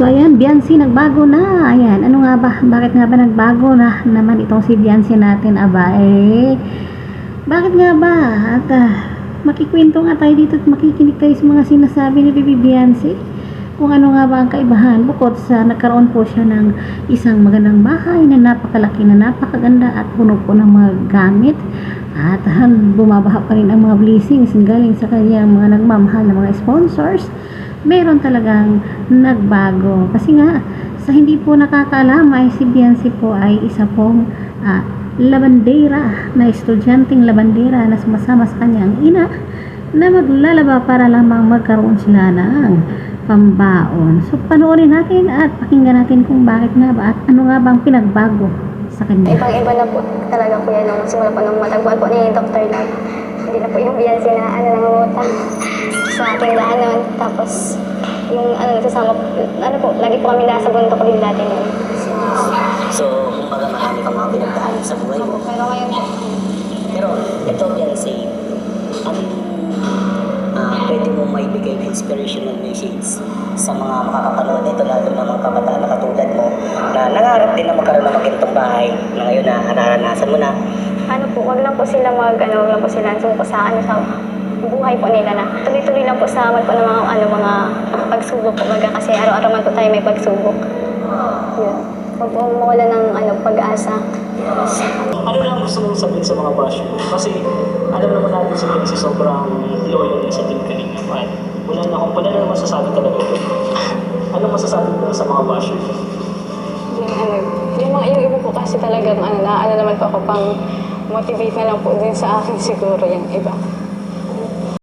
So, ayan, Biancy, nagbago na. Ayan, ano nga ba? Bakit nga ba nagbago na naman itong si Biancy natin, aba? Bakit nga ba? At, makikwento nga tayo dito at makikinig tayo sa mga sinasabi ni Bibi Biancy. Kung ano nga ba ang kaibahan bukod sa nagkaroon po siya ng isang magandang bahay na napakalaki na napakaganda at puno po ng mga gamit. At bumabaha pa rin ang mga blessings galing sa kanyang mga nagmamahal na mga sponsors. Meron talagang nagbago. Kasi nga, sa hindi po nakakaalam ay si Biancy po ay isa pong labandera, na estudyanteng labandera na sumasama sa kanyang ina na maglalaba para lamang magkaroon sila ng pambaon. So, panoorin natin at pakinggan natin kung bakit nga ba at ano nga bang pinagbago sa kanya. Ibang-iba na po talaga po yan nung simula po nung matagpuan po ni Dr. Love. Hindi na po yung Biancy na nangungutang sa ating daanan. Tapos, yung nagsasama po, lagi po kami nasa bundok din dati nun. So, kumbaga marami kang mga pinagdaanan sa buhay mo. Pero ngayon po, Pero, ito Biancy, pwede mo maibigay na inspirational message sa mga makakapanood nito, lalo na mga kabataan na katulad mo, na nangarap din na magkaroon ng magandang bahay, na ngayon na naranasan mo na. wag lang po sila wag lang po sila sumko sa sa buhay po nila na tuloy-tuloy lang po sa amin po ng mga pagsubok po baga kasi araw-araw man po tayo may pagsubok. Yun. Huwag po mawala ng pag-asa. Ano lang gusto mong sabihin sa mga basher? Kasi alam naman natin si Biancy sobrang loyal sa Team Kalinga. Wala na masasabi talaga ito. Ano masasabi mo sa mga basher? Yung iba po kasi talagang naman po ako pang motivate na lang po din sa akin siguro yung iba.